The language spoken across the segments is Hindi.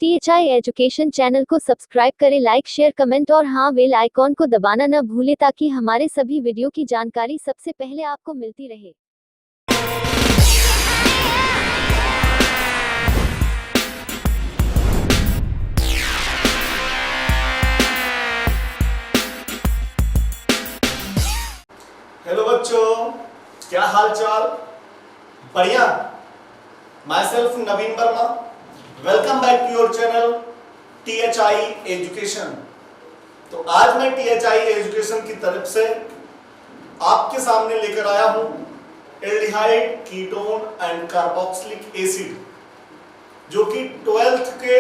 THI एजुकेशन चैनल को सब्सक्राइब करें, लाइक शेयर कमेंट और हाँ बेल आइकॉन को दबाना न भूलें ताकि हमारे सभी वीडियो की जानकारी सबसे पहले आपको मिलती रहे। हेलो बच्चों, क्या हाल चाल? बढ़िया। My self Naveen Verma, welcome back to your channel THI education. तो आज मैं THI एजुकेशन की तरफ से आपके सामने लेकर आया हूं aldehyde, ketone and carboxylic acid, जो कि 12th के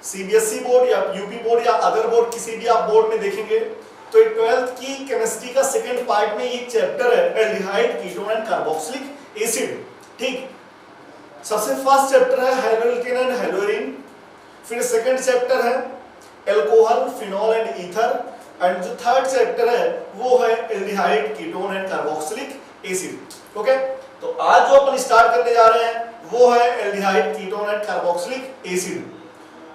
CBSE बोर्ड या UP बोर्ड या अदर बोर्ड किसी भी आप बोर्ड में देखेंगे तो 12th की केमिस्ट्री का सेकंड पार्ट में ये चैप्टर है aldehyde, ketone and carboxylic acid. ठीक, सबसे फर्स्ट चैप्टर है हाइड्रोल्केन एंड हेलोरीन, फिर सेकंड चैप्टर है alcohol, phenol and ether, and जो थर्ड चैप्टर है वो है aldehyde, ketone and carboxylic acid. Okay, तो आज जो अपन स्टार्ट करने जा रहे हैं वो है aldehyde, ketone and carboxylic acid.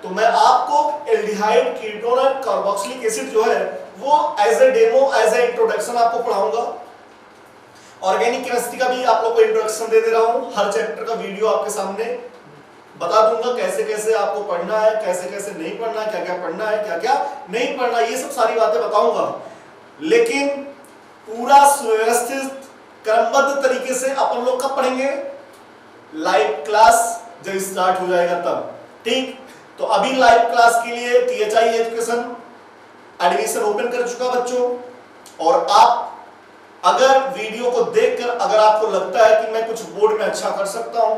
तो मैं आपको aldehyde, ketone and carboxylic acid जो है वो as a demo, as a introduction आपको पढ़ाऊंगा। ऑर्गेनिक केमिस्ट्री का भी आप लोग को इंट्रोडक्शन दे दे रहा हूं, हर चैप्टर का वीडियो आपके सामने बता दूंगा, कैसे कैसे आपको पढ़ना है, कैसे कैसे नहीं पढ़ना है, क्या क्या पढ़ना है, क्या क्या नहीं पढ़ना, ये सब सारी बातें बताऊंगा। लेकिन पूरा सुव्यवस्थित क्रमबद्ध तरीके से अपन लोग कब पढ़ेंगे? लाइव क्लास जब स्टार्ट हो जाएगा तब। ठीक, तो अभी लाइव क्लास के लिए THI एजुकेशन एडमिशन ओपन कर चुका बच्चों, और आप अगर वीडियो को देखकर अगर आपको लगता है कि मैं कुछ बोर्ड में अच्छा कर सकता हूं,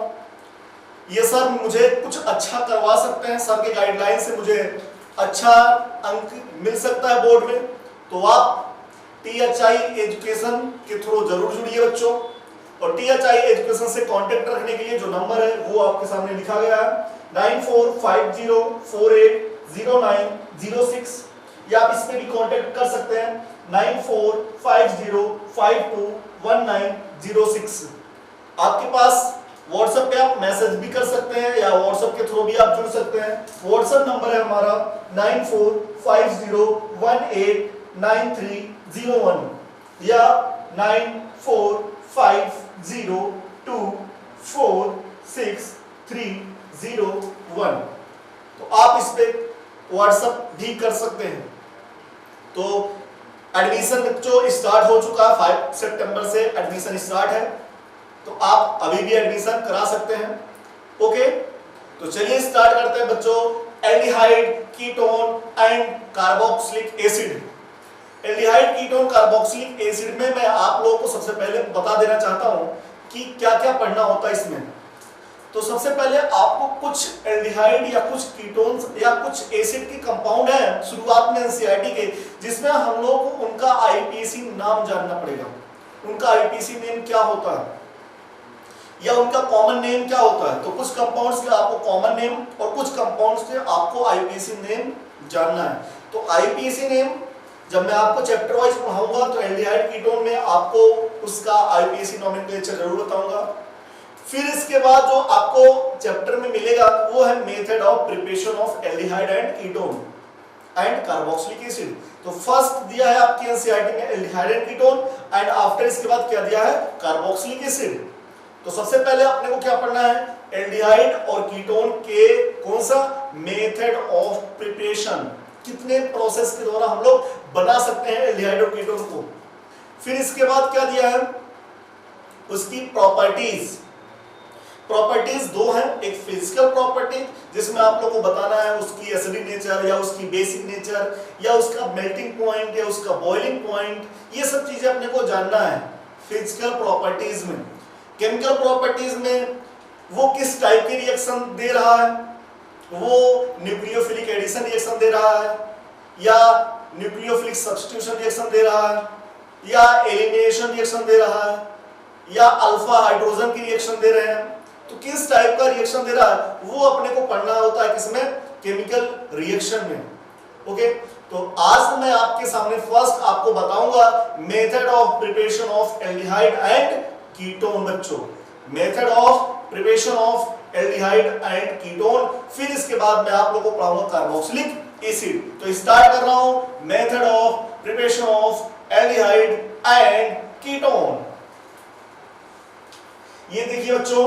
ये सर मुझे कुछ अच्छा करवा सकते हैं, सर के गाइडलाइन से मुझे अच्छा अंक मिल सकता है बोर्ड में, तो आप THI एजुकेशन के थ्रू जरूर जुड़िए बच्चों। और THI एजुकेशन से कांटेक्ट रखने के लिए जो नंबर है वो आपके सामने लिखा गया है 9450480906, या आप इस पे भी कांटेक्ट कर सकते हैं 9450521906। आपके पास व्हाट्सएप पे आप मैसेज भी कर सकते हैं या व्हाट्सएप के थ्रू भी आप जुड़ सकते हैं। व्हाट्सएप नंबर है हमारा 9450189301 या 9450246301। तो आप इस पे व्हाट्सएप भी कर सकते हैं। तो एडमिशन जो स्टार्ट हो चुका है, 5 सितंबर से एडमिशन स्टार्ट है, तो आप अभी भी एडमिशन करा सकते हैं। ओके, तो चलिए स्टार्ट करते हैं बच्चों। Aldehyde, ketone and carboxylic acid. Aldehyde, ketone, carboxylic acid में मैं आप लोगों को सबसे पहले बता देना चाहता हूं कि क्या क्या पढ़ना होता है इसमें। तो सबसे पहले आपको कुछ एल्डिहाइड या कुछ कीटोन्स या कुछ एसिड के कंपाउंड हैं शुरुआत में NCERT के, जिसमें हम लोग को उनका IPAC नाम जानना पड़ेगा। उनका IPAC नेम क्या होता है या उनका कॉमन नेम क्या होता है। तो कुछ कंपाउंड्स के आपको कॉमन नेम और कुछ कंपाउंड्स के आपको IPAC नेम जानना है। तो IPAC नेम जब मैं आपको चैप्टर वाइज पढ़ाऊंगा तो एल्डिहाइड, कीटोन में आपको उसका IPAC नोमेनक्लेचर जरूर बताऊंगा। फिर इसके बाद जो आपको चैप्टर में मिलेगा वो है method of preparation of aldehyde and ketone and carboxylic acid. तो फर्स्ट दिया है आपके NCERT में aldehyde and ketone, and after इसके बाद क्या दिया है? Carboxylic acid. तो सबसे पहले अपने को क्या पढ़ना है? एल्डिहाइड और कीटोन के कौन सा मेथड ऑफ प्रिपरेशन, कितने प्रोसेस के द्वारा हम लोग बना सकते हैं एल्डिहाइड और कीटोन को। फिर इसके बाद क्या दिया है? उसकी प्रॉपर्टीज। प्रॉपर्टीज दो हैं, एक फिजिकल प्रॉपर्टी जिसमें आप लोगों को बताना है उसकी एसिडिक नेचर या उसकी बेसिक नेचर या उसका मेल्टिंग पॉइंट या उसका बॉइलिंग पॉइंट, ये सब चीजें अपने को जानना है फिजिकल प्रॉपर्टीज में। केमिकल प्रॉपर्टीज में वो किस टाइप के रिएक्शन दे रहा है, वो न्यूक्लियोफिलिक एडिशन रिएक्शन दे रहा है या न्यूक्लियोफिलिक सब्स्टिट्यूशन रिएक्शन दे रहा है या एलिमिनेशन रिएक्शन दे रहा है या अल्फा हाइड्रोजन की रिएक्शन दे रहे हैं। तो किस टाइप का रिएक्शन दे रहा है वो अपने को पढ़ना होता है किसमें? केमिकल रिएक्शन में। ओके, तो आज मैं आपके सामने फर्स्ट आपको बताऊंगा method of preparation of aldehyde and ketone. बच्चों, method of preparation of aldehyde and ketone. फिर इसके बाद मैं आप लोगों को पढ़ाऊंगा कार्बोक्सिलिक एसिड। तो स्टार्ट कर रहा हूं method of preparation of aldehyde and ketone. ये देखिए बच्चों,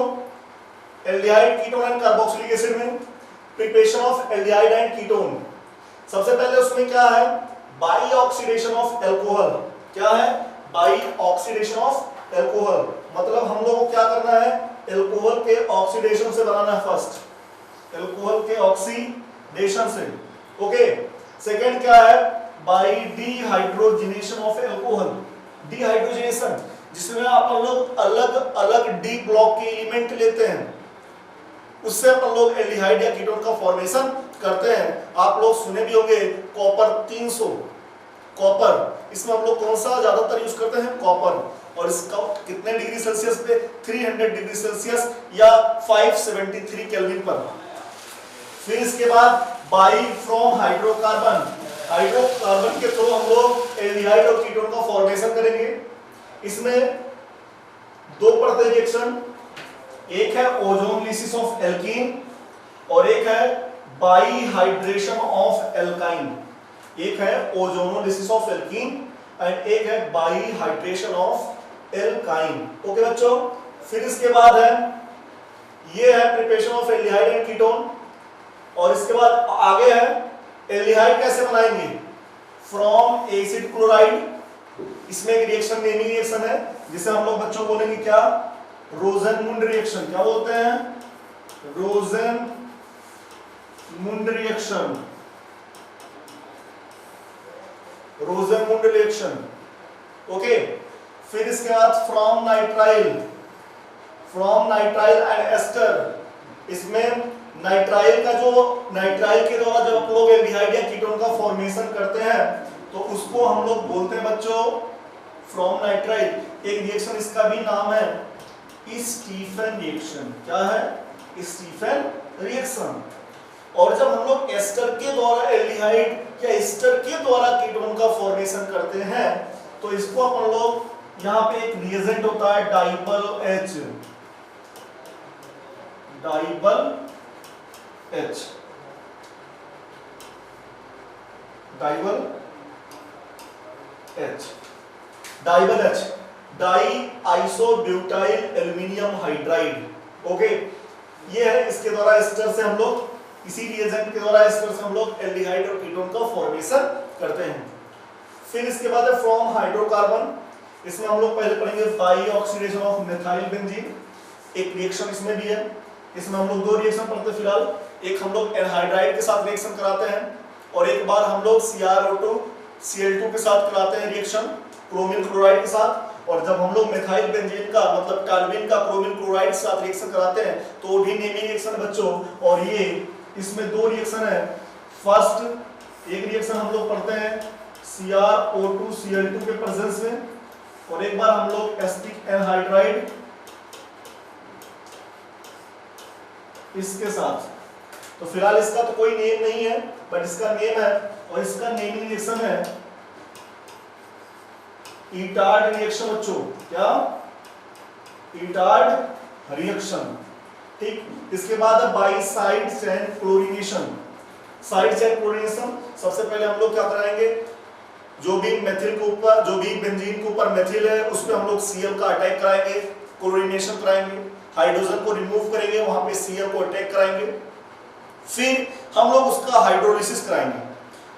aldehyde ketone and carboxylic acid में preparation of aldehyde and ketone. सबसे पहले उसमें क्या है, बाई ऑक्सीडेशन ऑफ एल्कोहल। क्या है, बाई ऑक्सीडेशन ऑफ एल्कोहल, मतलब हम लोगों को क्या करना है, एल्कोहल के ऑक्सीडेशन से बनाना है फर्स्ट, एल्कोहल के ऑक्सीडेशन से। ओके, सेकंड क्या है, by dehydrogenation of alcohol. Dehydrogenation जिसमें अपन लोग अलग अलग डी ब्लॉक के एलिमेंट लेते हैं, उससे अपन लोग एल्डिहाइड या कीटोन का फॉर्मेशन करते हैं। आप लोग सुने भी होंगे कॉपर 300, कॉपर, इसमें हम लोग कौन सा ज्यादातर यूज करते हैं, कॉपर। और इसका कितने डिग्री सेल्सियस पे, 300 डिग्री सेल्सियस या 573 केल्विन पर। फिर इसके बाद बाई फ्रॉम हाइड्रोकार्बन, हाइड्रोकार्बन के थ्रू हम लोग एल्डिहाइड और कीटोन का फॉर्मेशन करेंगे। इसमें दो पड़ते रिएक्शन, एक है ओजोनलिसिस ऑफ एल्कीन और एक है बाई हाइड्रेशन ऑफ एल्काइन। एक है ओजोनोलिसिस ऑफ एल्कीन एंड एक है by hydration of alkyne. Okay बच्चों, फिर इसके बाद है, ये है preparation of aldehyde and ketone. और इसके बाद आगे है एल्डिहाइड कैसे बनाएंगे, फ्रॉम एसिड क्लोराइड। इसमें एक रिएक्शन नेमिंग रिएक्शन है जिसे हम लोग बच्चों बोलेंगे क्या, रोजेनमुंड रिएक्शन। क्या बोलते हैं, Rosenmund reaction, Rosenmund reaction. Okay, फिर इसके बाद from nitrile, from nitrile and ester. इसमें नाइट्राइल का जो, नाइट्राइल के द्वारा जब आप लोग एल्डिहाइड या कीटोन का फॉर्मेशन करते हैं तो उसको हम लोग बोलते हैं बच्चों फ्रॉम नाइट्राइल। एक रिएक्शन इसका भी नाम है स्टीफन रिएक्शन। क्या है, स्टीफन रिएक्शन। और जब हम लोग एस्टर के द्वारा एल्डिहाइड या एस्टर के द्वारा कीटोन का फॉर्मेशन करते हैं तो इसको अपन लोग, यहाँ पे एक रिएजेंट होता है DIBAL H, DIBAL H, DIBAL H, DIBAL H, diisobutyl aluminium hydride. Okay, ये है, इसके द्वारा एस्टर से हम लोग, इसी रिएजेंट के द्वारा एस्टर से हम लोग एल्डिहाइड और कीटोन का फॉर्मेशन करते हैं। फिर इसके बाद है फ्रॉम हाइड्रोकार्बन। इसमें हम लोग पहले पढ़ेंगे by oxidation of methyl benzene. एक रिएक्शन इसमें भी है। इसमें हम लोग दो रिएक्शन पढ़ते हैं फिलहाल, एक हम लोग एनहाइड्राइड के साथ रिएक्शन कराते हैं और एक बार हम लोग CrO2 Cl2 के साथ कराते हैं रिएक्शन क्रोमिल क्लोराइड के साथ। और जब हम लोग मेथाइल बेंजीन का मतलब टॉल्यूइन का क्रोमिल क्लोराइड के साथ रिएक्शन कराते हैं तो वो भी नेमिंग रिएक्शन बच्चों। और ये इसमें दो रिएक्शन है। फर्स्ट एक रिएक्शन हम लोग पढ़ते हैं CrO2 Cl2 के प्रेजेंस में और एक बार हम लोग एसिटिक एनहाइड्राइड इसके साथ। तो फिलहाल इसका तो कोई नेम नहीं है बट इसका नेम है और इसका नेमिंग रिएक्शन है ईटार्ड रिएक्शन बच्चों। क्या, ईटार्ड रिएक्शन। ठीक, इसके बाद है by side chain chlorination. Side chain chlorination सबसे पहले हम लोग क्या कराएंगे, जो भी मेथिल के ऊपर, जो भी बेंजीन के ऊपर मेथिल है उस पे हम लोग Cl का अटैक कराएंगे, क्लोरीनेशन कराएंगे, हाइड्रोजन को रिमूव करेंगे, वहां पे Cl को अटैक कराएंगे। फिर हम लोग उसका हाइड्रोलिसिस कराएंगे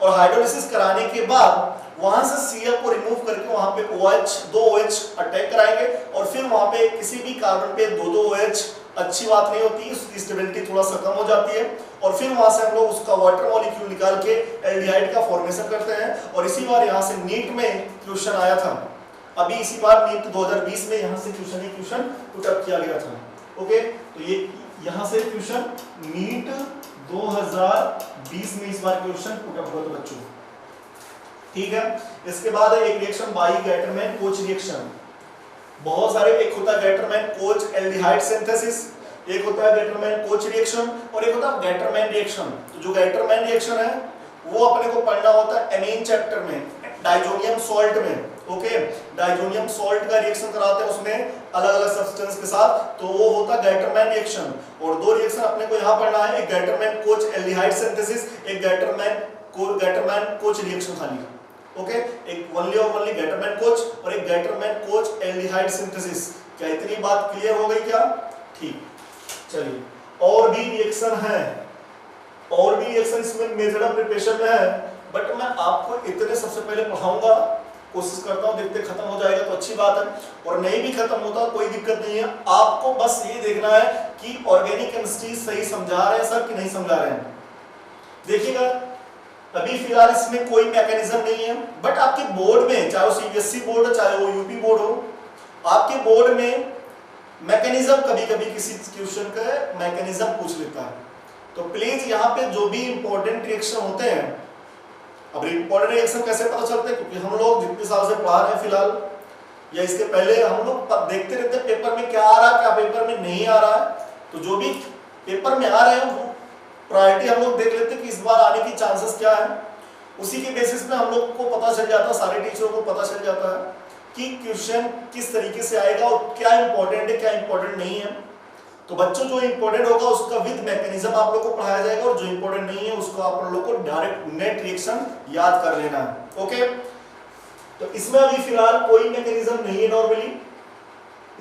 और हाइड्रोलिसिस कराने के बाद वहां से Cl को रिमूव करके वहां पे OH, दो OH अटैक कराएंगे और फिर वहां पे किसी भी कार्बन पे दो OH अच्छी बात नहीं होती, उसकी स्टेबिलिटी थोड़ा सा कम हो जाती है और फिर वहां से हम लोग उसका वाटर मॉलिक्यूल निकाल के एल्डिहाइड का फॉर्मेशन करते हैं। और इसी बार यहाँ से नीट में क्वेश्चन आया था, अभी इसी बार नीट 2020 में यहाँ से क्वेश्चन पुटअप किया गया था। ओके, तो ये यहाँ से क्वेश्चन नीट 2020 में इस बार क्वेश्चन पुटअप हुआ था बच्चों। ठीक है, इसके बाद है एक reaction by Gattermann coach reaction. बहुत सारे, एक होता है गैटरमैन कोच एल्डिहाइड सिंथेसिस, एक होता है गैटरमैन कोच रिएक्शन और एक होता है गैटरमैन रिएक्शन। तो जो गैटरमैन रिएक्शन है वो अपने को पढ़ना होता है एमीन चैप्टर में। डाइजोनियम सॉल्ट में, ओके, डाइजोनियम सॉल्ट का रिएक्शन कराते हैं उसमें अलग अलग सब्सटेंस के साथ, तो वो होता है गैटरमैन रिएक्शन। और दो रिएक्शन अपने को यहाँ पढ़ना है, एक गैटरमैन कोच एल्डिहाइड सिंथेसिस, एक गैटरमैन कोच रिएक्शन खाली, ओके, एक ओनली और ओनली गैटरमैन कोच और एक गैटरमैन कोच एल्डिहाइड सिंथेसिस। क्या इतनी बात क्लियर हो गई क्या? ठीक, चलिए और भी रिएक्शन है, और भी रिएक्शन इसमें मेथड ऑफ प्रिपरेशन में है, बट मैं आपको इतने सबसे पहले पढ़ाऊंगा, कोशिश करता हूं देखते खत्म हो जाएगा तो अच्छी बात है, और नहीं भी खत्म होता कोई दिक्कत नहीं है। आपको बस ये देखना है कि ऑर्गेनिक केमिस्ट्री सही समझा रहे हैं सर कि नहीं समझा रहे हैं। देखिएगा अभी फिलहाल इसमें कोई मैकेनिज्म नहीं है, बट आपके बोर्ड में, चाहे वो सीबीएसई बोर्ड हो चाहे वो यूपी बोर्ड हो, आपके बोर्ड में मैकेनिज्म कभी कभी किसी क्वेश्चन का मैकेनिज्म पूछ लेता है। तो प्लीज यहाँ पे जो भी इंपॉर्टेंट रिएक्शन होते हैं, अब इंपॉर्टेंट रिएक्शन कैसे पता चलते हैं, क्योंकि हम लोग जितने साल से पढ़ा रहे हैं फिलहाल या इसके पहले हम लोग देखते रहते हैं पेपर में क्या आ रहा है क्या पेपर में नहीं आ रहा है। तो जो भी पेपर में आ रहे हैं वो प्रायोरिटी हम लोग देख लेते हैं कि इस बार आने की चांसेस क्या है, उसी के बेसिस पे हम लोग को पता चल जाता है, सारे टीचरों को पता चल जाता है कि क्वेश्चन किस तरीके से आएगा और क्या इंपॉर्टेंट है क्या इंपॉर्टेंट नहीं है। तो बच्चों जो इंपॉर्टेंट होगा उसका विद मैकेनिज्म आप लोग को पढ़ाया जाएगा, और जो इंपॉर्टेंट नहीं है उसको आप लोग को डायरेक्ट नेट रिएक्शन याद कर लेना है, ओके। तो इसमें अभी फिलहाल कोई मैकेनिज्म नहीं है, नॉर्मली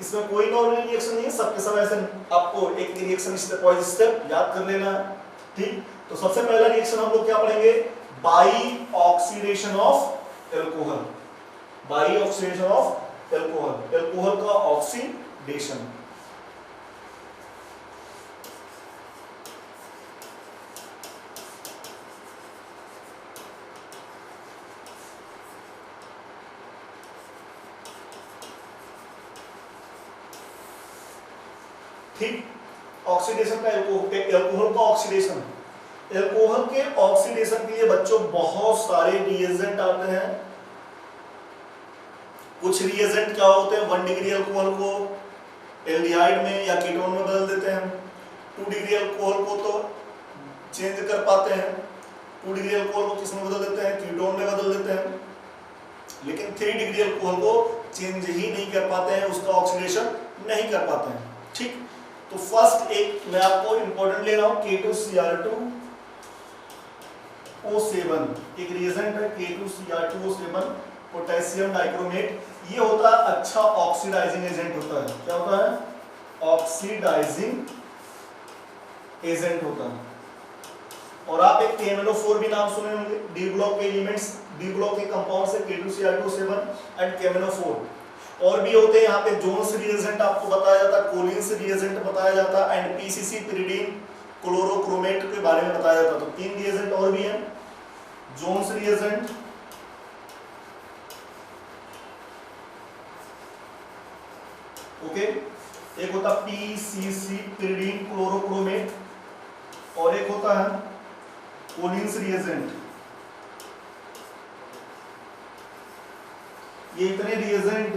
इसमें कोई नॉर्मल रिएक्शन नहीं है, सबके सब ऐसे आपको एक रिएक्शन स्टेप बाय स्टेप याद कर लेना है, ठीक। तो सबसे पहला रिएक्शन हम लोग क्या पढ़ेंगे, by oxidation of alcohol, by oxidation of alcohol, alcohol का ऑक्सीडेशन। ठीक, ऑक्सीडेशन का एल्कोहल का ऑक्सीडेशन, एल्कोहल के ऑक्सीडेशन के लिए बच्चों बहुत सारे रिएजेंट आते हैं। कुछ रिएजेंट क्या होते हैं, 1 डिग्री अल्कोहल को एल्डिहाइड में या कीटोन में बदल देते हैं, 2 डिग्री अल्कोहल को तो चेंज कर पाते हैं, 2 डिग्री अल्कोहल को किस में बदल देते हैं, कीटोन में बदल देते हैं, लेकिन 3 डिग्री अल्कोहल को चेंज ही नहीं कर पाते हैं, उसका ऑक्सीडेशन नहीं कर पाते हैं, ठीक। तो फर्स्ट एक मैं आपको इंपॉर्टेंट ले रहा हूं, K2Cr2O7 एक रिएजेंट है, K2Cr2O7 पोटेशियम डाइक्रोमेट। ये होता है अच्छा ऑक्सीडाइजिंग एजेंट होता है, क्या होता है, ऑक्सीडाइजिंग एजेंट होता है। और आप एक KMnO4 भी नाम सुने होंगे, डी ब्लॉक के एलिमेंट्स, डी ब्लॉक के कंपाउंड से K2Cr2O7 एंड KMnO4। और भी होते हैं यहाँ पे जोन्स रिएजेंट आपको बताया जाता है, कोलिन्स रिएजेंट बताया जाता है एंड पीसीसी पिरिडीन क्लोरोक्रोमेट के बारे में बताया जाता है। तो 3 रिएजेंट और भी हैं, जोन्स रिएजेंट, ओके, एक होता पीसीसी पिरिडीन क्लोरोक्रोमेट और एक होता है कोलिन्स रिएजेंट। ये इतने रिएजेंट,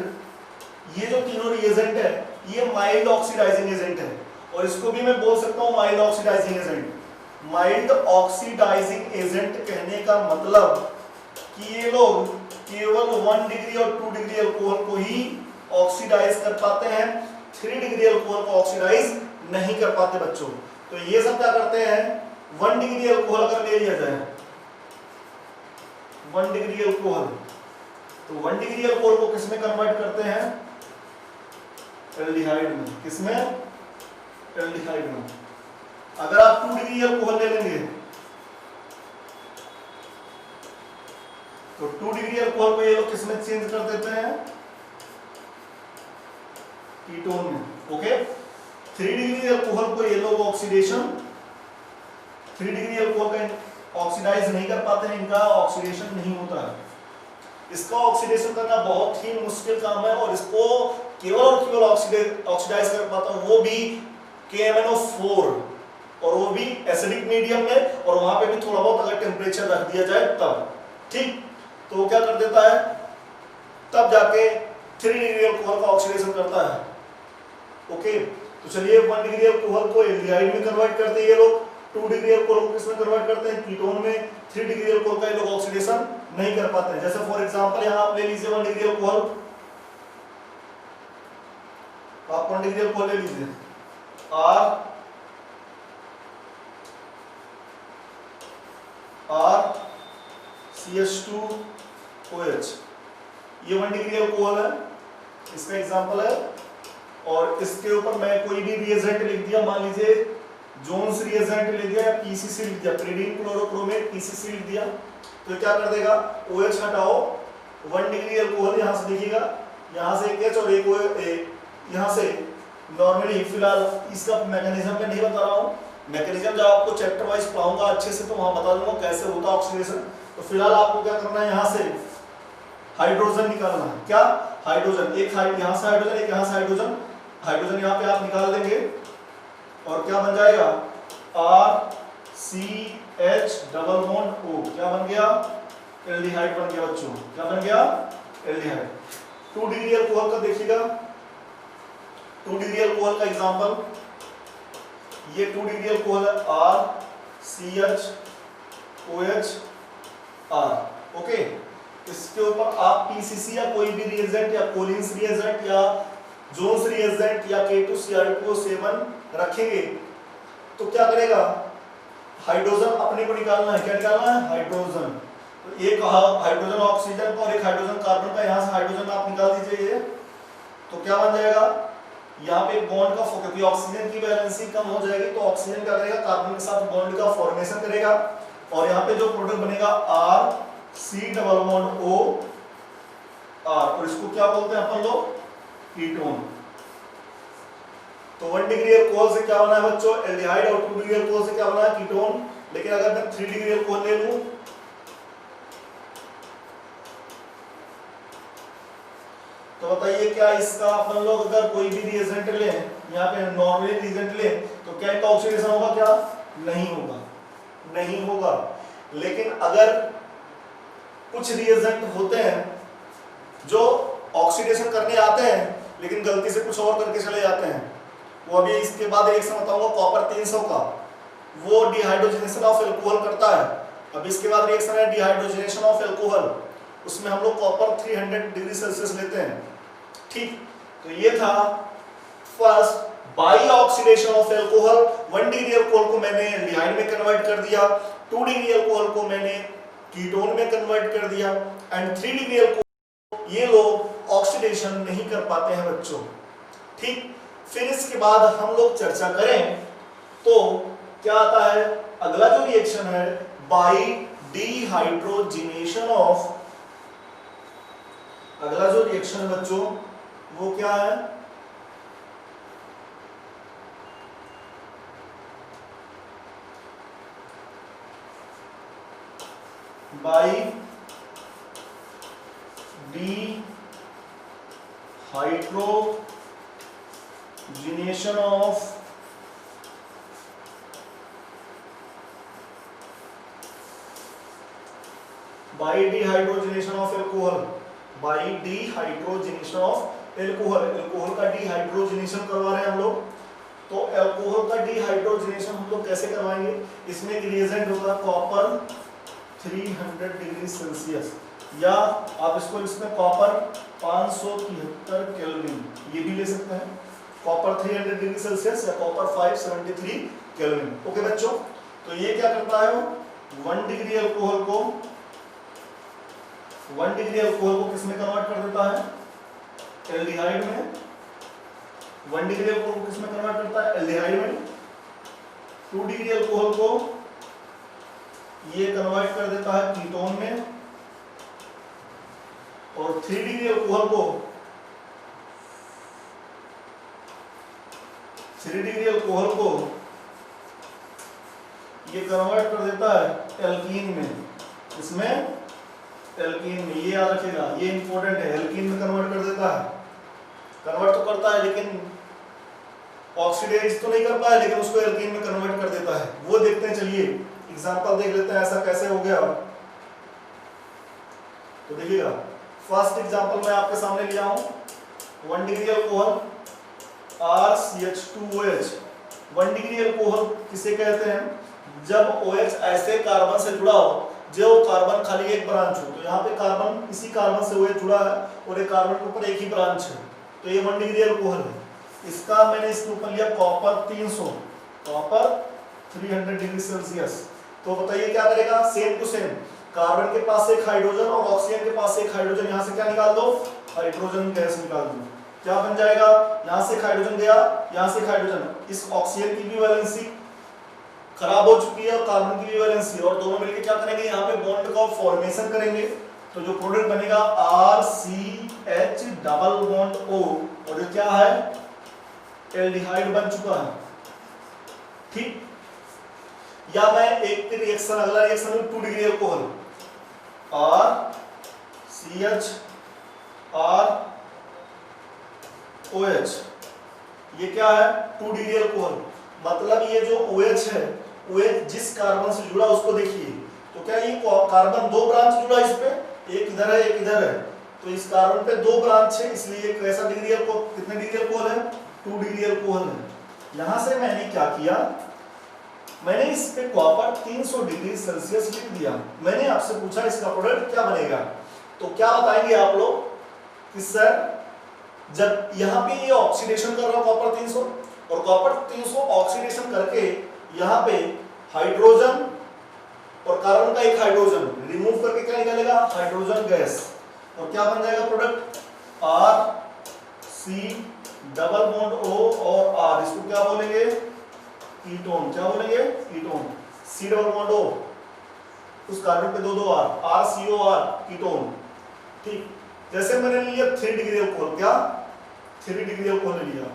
ये जो तीनों रिएजेंट है ये माइल्ड ऑक्सीडाइजिंग एजेंट है, और इसको भी मैं बोल सकता हूं mild oxidising agent. Mild oxidising agent कहने का मतलब कि ये लोग केवल 1 डिग्री और 2 डिग्री अल्कोहल को ही ऑक्सीडाइज कर पाते हैं, 3 डिग्री अल्कोहल को ऑक्सीडाइज नहीं कर पाते बच्चों। तो ये सब क्या करते हैं, 1 डिग्री अल्कोहल अगर ले लिया जाए, 1 डिग्री अल्कोहल, तो 1 डिग्री अल्कोहल को किसमें कन्वर्ट करते हैं, एल्डिहाइड में, किसमें, एल्डिहाइड में। अगर आप 2 डिग्री अल्कोहल ले लेंगे तो 2 डिग्री अल्कोहल को ये लोग किसमें चेंज कर देते हैं, कीटोन में, ओके। 3 डिग्री अल्कोहल को ये लोग ऑक्सीडेशन, 3 डिग्री अल्कोहल का ऑक्सीडाइज नहीं कर पाते हैं, इनका ऑक्सीडेशन नहीं होता है। इसका ऑक्सीडेशन करना बहुत ही मुश्किल काम है, और इसको केवल और केवल ऑक्सीडाइज कर पाता है वो भी KMnO4, और वो भी एसिडिक मीडियम में, और वहां पे भी थोड़ा बहुत अगर टेम्परेचर रख दिया जाए तब, ठीक। तो वो क्या कर देता है, तब जाके 3 डिग्री अल्कोहल का ऑक्सीडेशन करता है, ओके। तो चलिए 1 डिग्री अल्कोहल को एल्डिहाइड में कन्वर्ट करते हैं ये लोग, 2 डिग्री अल्कोहल को किसमें कन्वर्ट करते हैं, कीटोन में। 3 डिग्री अल्कोहल का ये लोग ऑक्सीडेशन नहीं कर पाते हैं। जैसे फॉर एग्जांपल यहां आप ले लीजिए 1 डिग्री अल्कोहल, आप 1 डिग्री अल्कोहल ले लीजिए, CH2OH, ये 1 डिग्री अल्कोहल है, इसका एग्जांपल है। और इसके ऊपर मैं कोई भी रिएजेंट लिख दिया, मान लीजिए जोन्स रिएजेंट लिख दिया या पीसीसी लिख दिया, pyridine क्लोरोक्रोमेट पीसीसी लिख दिया, तो क्या कर देगा, OH हटाओ, 1 डिग्री अल्कोहल यहां से देखिएगा, यहां से एक H और एक यहां से नॉर्मली। फिलहाल इसका मैकेनिज्म मैं नहीं बता रहा हूं, मैकेनिज्म जब आपको चैप्टर वाइज पढ़ाऊंगा अच्छे से तो वहां बता दूंगा कैसे होता है ऑक्सीडेशन। तो फिलहाल आपको क्या करना है, यहां से हाइड्रोजन निकालना है। क्या, हाइड्रोजन, एक यहां से हाइड्रोजन, एक यहां से हाइड्रोजन, हाइड्रोजन यहां पे आप निकाल देंगे और क्या बन जाएगा, RCH डबल बॉन्ड O, क्या बन गया, एल्डिहाइड बन गया बच्चों, क्या बन गया, एल्डिहाइड। 2 डिग्री अल्कोहल का देखिएगा, 2 डिग्री अल्कोहल का एग्जांपल, ये 2 डिग्री अल्कोहल है, RCHOH R, ओके। इसके ऊपर आप पीसीसी या कोई भी रिएजेंट या कोलिन्स रिएजेंट या जोन्स रिएजेंट या K2Cr2O7 रखेंगे तो क्या करेगा, हाइड्रोजन अपने को निकालना है, क्या निकालना है, हाइड्रोजन। तो एक हाइड्रोजन ऑक्सीजन का और एक हाइड्रोजन कार्बन का, यहां से हाइड्रोजन आप निकाल दीजिए ये, तो क्या बन जाएगा, यहाँ पे बॉन्ड का, क्योंकि ऑक्सीजन की वैलेंसी कम हो जाएगी तो ऑक्सीजन क्या करेगा, कार्बन के साथ बॉन्ड का फॉर्मेशन करेगा और यहाँ पे जो प्रोडक्ट बनेगा RC double bond O R, और इसको क्या बोलते हैं अपन लोग, कीटोन। तो 1 डिग्री अल्कोहल से क्या बना है बच्चों, एल्डिहाइड, और 2 डिग्री अल्कोहल से क्या बना है, कीटोन। लेकिन अगर मैं 3 डिग्री अल्कोहल ले लूं तो बताइए क्या इसका अपन लोग अगर कोई भी रिएजेंट लें, यहाँ पे नॉर्मली रिएजेंट लें तो क्या इनका ऑक्सीडेशन होगा, क्या नहीं होगा, नहीं होगा। लेकिन अगर कुछ रिएजेंट होते हैं जो ऑक्सीडेशन करने आते हैं लेकिन गलती से कुछ और करके चले जाते हैं, वो अभी इसके बाद एक से बताऊंगा, कॉपर 300 का, वो डिहाइड्रोजनेशन ऑफ एल्कोहल करता है। अब इसके बाद रिएक्शन है डिहाइड्रोजनेशन ऑफ एल्कोहल, उसमें हम लोग कॉपर 300 डिग्री सेल्सियस लेते हैं, ठीक। तो ये था first by oxidation of alcohol. 1 degree alcohol को मैंने एल्डिहाइड में कन्वर्ट कर दिया, 2 डिग्री अल्कोहल को मैंने कीटोन में कन्वर्ट कर दिया, एंड 3 डिग्री अल्कोहल ये लोग ऑक्सीडेशन नहीं कर पाते हैं बच्चों, ठीक। फिर इसके बाद हम लोग चर्चा करें तो क्या आता है, अगला जो रिएक्शन है बाई डिहाइड्रोजिनेशन ऑफ, अगला जो रिएक्शन है बच्चों वो क्या है, by dehydrogenation of by dehydrogenation of alcohol, by dehydrogenation of alcohol, alcohol का डिहाइड्रोजिनेशन करवा रहे हैं हम लोग। तो एल्कोहल का डिहाइड्रोजिनेशन हम लोग कैसे करवाएंगे, इसमें एक रिएजेंट होता है कॉपर 300 डिग्री सेल्सियस, या आप इसको इसमें कॉपर 573 केल्विन ये भी ले सकते हैं, कॉपर 300 डिग्री सेल्सियस या कॉपर 573 केल्विन, ओके बच्चों। तो ये क्या करता है, 1 डिग्री अल्कोहल को किसमें कन्वर्ट कर देता है, एल्डिहाइड में। 1 डिग्री अल्कोहल को किसमें कन्वर्ट करता है, एल्डिहाइड में। 2 डिग्री अल्कोहल को ये कन्वर्ट कर देता है कीटोन में, और 3 डिग्री अल्कोहल को 3 डिग्री अल्कोहल को ये कन्वर्ट कर देता है एल्कीन में, इसमें एल्कीन में, ये याद रखिएगा, ये इंपॉर्टेंट है, एल्कीन में कन्वर्ट कर देता है, कन्वर्ट तो करता है लेकिन ऑक्सीडाइज तो नहीं कर पाया, लेकिन उसको एल्कीन में कन्वर्ट कर देता है, वो देखते हैं। चलिए एग्जांपल देख लेते हैं ऐसा कैसे हो गया। तो देखिएगा फर्स्ट एग्जांपल मैं आपके सामने लिया हूं, 1 degree alcohol RCH2OH। 1 degree alcohol किसे कहते हैं, जब OH ऐसे कार्बन से जुड़ा हो जो कार्बन खाली एक ब्रांच हो, तो यहाँ पे कार्बन इसी कार्बन से OH जुड़ा है और एक कार्बन के ऊपर एक ही ब्रांच है, तो ये 1 डिग्री अल्कोहल है। इसका मैंने इसके ऊपर लिया कॉपर 300, कॉपर 300 डिग्री सेल्सियस। तो बताइए क्या करेगा, सेम टू सेम, कार्बन के पास एक हाइड्रोजन और ऑक्सीजन के पास एक हाइड्रोजन, यहाँ से क्या निकाल दो, हाइड्रोजन गैस निकाल दो। क्या बन जाएगा, यहाँ से हाइड्रोजन गया, यहाँ से हाइड्रोजन, इस ऑक्सीजन की भी वैलेंसी खराब हो चुकी है और कार्बन की भी वैलेंसी, और दोनों मिलकर क्या करेंगे, यहाँ पे बॉन्ड का फॉर्मेशन करेंगे। तो जो प्रोडक्ट बनेगा RCH डबल बॉन्ड O, और ये क्या है, एल्डिहाइड बन चुका है। ठीक, या मैं एक रिएक्शन, अगला रिएक्शन में 2 डिग्री अल्कोहल, RCH ROH, ये क्या है, 2 डिग्री अल्कोहल। मतलब ये जो OH है, OH जिस कार्बन से जुड़ा उसको देखिए, तो क्या ये कार्बन 2 ब्रांच जुड़ा इस पे, एक इधर है एक इधर है, तो इस कार्बन पे 2 ब्रांच है, इसलिए कैसा डिग्री अल्कोहल, कितने डिग्री अल्कोहल है, 2 डिग्री अल्कोहल है। यहां से मैंने क्या किया, मैंने इस पे कॉपर 300 डिग्री सेल्सियस लिख दिया। मैंने आपसे पूछा इसका प्रोडक्ट क्या बनेगा, तो क्या बताएंगे आप लोग कि सर जब यहाँ पे ये ऑक्सीडेशन कर रहा है कॉपर 300, और कॉपर 300 ऑक्सीडेशन करके यहाँ पे हाइड्रोजन और कार्बन का एक हाइड्रोजन रिमूव करके क्या निकलेगा, हाइड्रोजन गैस, और क्या बन जाएगा product, RC double bond O और R, इसको क्या बोलेंगे, कीटोन। क्या बोलेंगे, ketone. C double bond O, उस कार्बन पे 2 R, RCOR, कीटोन। ठीक, जैसे मैंने लिया 3 डिग्री अल्कोहल, क्या 3 डिग्री अल्कोहल लिया,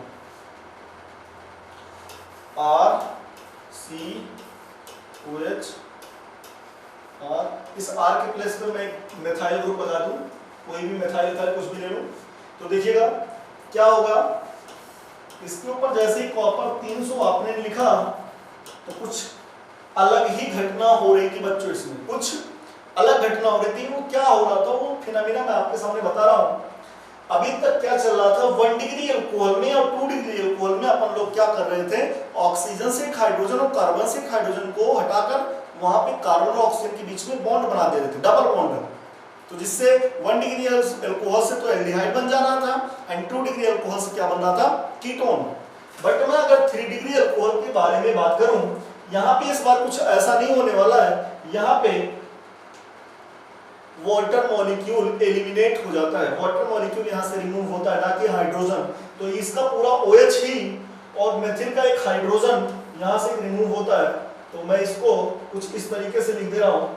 RCOH R, इस R के प्लेस पे मैं मेथाइल ग्रुप लगा दूं, कोई भी मेथाइल था कुछ भी ले लूं, तो देखिएगा क्या होगा, इसके ऊपर जैसे ही कॉपर 300 आपने लिखा तो कुछ अलग ही घटना हो रही थी बच्चों, इसमें कुछ अलग घटना हो रही थी। वो क्या हो रहा था, वो फिनोमेना मैं आपके सामने बता रहा हूं। अभी तक क्या चल रहा था, 1 डिग्री अल्कोहल में और 2 डिग्री अल्कोहल में अपन लोग क्या कर रहे थे, ऑक्सीजन से एक हाइड्रोजन और कार्बन से एक हाइड्रोजन को हटाकर वहां पे कार्बन और ऑक्सीजन के बीच में बॉन्ड बना दे रहे थे, डबल बॉन्ड, तो जिससे 1 डिग्री अल्कोहल से तो एल्डिहाइड बन जा रहा था एंड 2 डिग्री अल्कोहल से क्या बन रहा था, कीटोन। बट मैं अगर 3 डिग्री अल्कोहल के बारे में बात करूं, यहाँ पे इस बार कुछ ऐसा नहीं होने वाला है, यहाँ पे वाटर मॉलिक्यूल एलिमिनेट हो जाता है, वाटर मॉलिक्यूल यहाँ से रिमूव होता है, ना कि हाइड्रोजन। तो इसका पूरा OH ही और मेथिल का एक हाइड्रोजन यहाँ से रिमूव होता है। तो मैं इसको कुछ इस तरीके से लिख दे रहा हूं,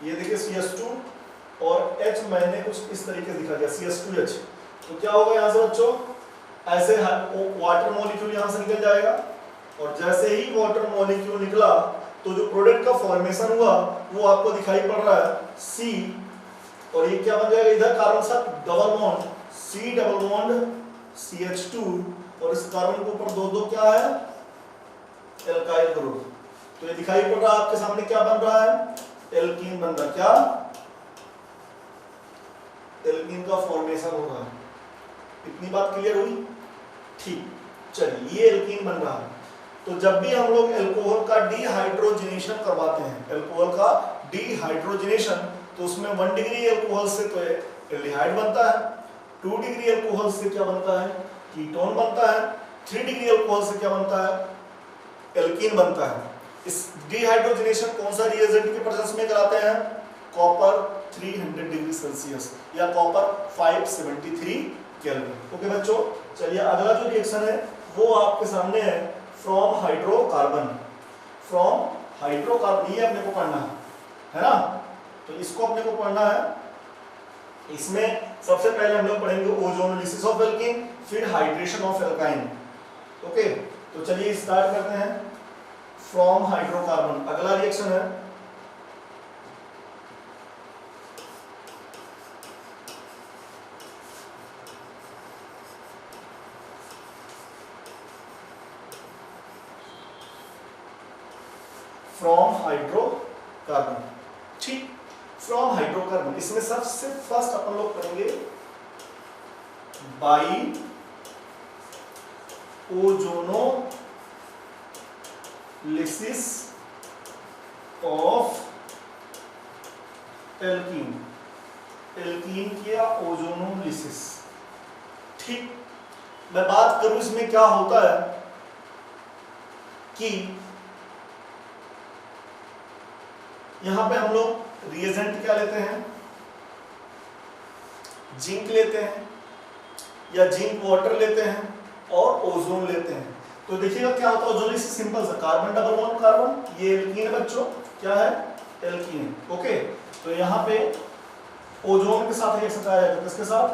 ये देखिए CH2 और H मैंने कुछ इस तरीके से लिखा दिया, CH2H। तो क्या होगा यहाँ से बच्चों, ऐसे वाटर मॉलिक्यूल यहाँ से निकल जाएगा, और जैसे ही वाटर मॉलिक्यूल निकला तो जो प्रोडक्ट का फॉर्मेशन हुआ वो आपको दिखाई पड़ रहा है C, और ये क्या बन जाएगा, इधर कार्बन साथ double bond, C double bond CH2, और इस कार्बन के ऊपर 2 क्या है, एल्काइल ग्रुप। तो ये दिखाई पड़ रहा है आपके सामने, क्या बन रहा है, एल्कीन बन रहा है, क्या, एल्कीन का फॉर्मेशन हो रहा है। इतनी बात क्लियर हुई, ठीक, चलिए ये एल्कीन बन रहा है। तो जब भी हम लोग अल्कोहल का डिहाइड्रोजनेशन करवाते हैं, अल्कोहल का डिहाइड्रोजनेशन, तो उसमें 1 डिग्री अल्कोहल से तो एल्डिहाइड बनता है, 2 डिग्री अल्कोहल से क्या बनता है, कीटोन बनता है, 3 डिग्री अल्कोहल से क्या बनता है, एल्कीन बनता है। इस डिहाइड्रोजनेशन कौन सा रिएजेंट के प्रेजेंस में कराते हैं, कॉपर 300 डिग्री सेल्सियस या कॉपर 573 केल्विन। ओके बच्चों, चलिए अगला जो रिएक्शन है वो आपके सामने है, फ्रॉम हाइड्रोकार्बन, फ्रॉम हाइड्रोकार्बन, ये अपने को पढ़ना है ना, तो इसको अपने को पढ़ना है। इसमें सबसे पहले हम लोग पढ़ेंगे ओजोनोलिसिस ऑफ एल्कीन, फिर हाइड्रेशन ऑफ एल्काइन। ओके, तो चलिए स्टार्ट करते हैं। फ्रॉम हाइड्रोकार्बन, अगला रिएक्शन है फ्रॉम हाइड्रोकार्बन। ठीक, फ्रॉम हाइड्रोकार्बन, इसमें सबसे फर्स्ट अपन लोग करेंगे by ozonolysis of alkene, alkene किया ओजोनोलिसिस। ठीक, मैं बात करूं इसमें क्या होता है कि यहां पे हम लोग रिएजेंट क्या लेते हैं, जिंक लेते हैं या जिंक वाटर लेते हैं और ओजोन लेते हैं। तो देखिएगा क्या होता है ओजोनोलिसिस, सिंपल सा, कार्बन डबल बॉन्ड कार्बन, ये एल्कीन है बच्चों, क्या है, एल्कीन। ओके, तो यहाँ पे ओजोन के साथ रिएक्शन कराया जाएगा, किसके साथ,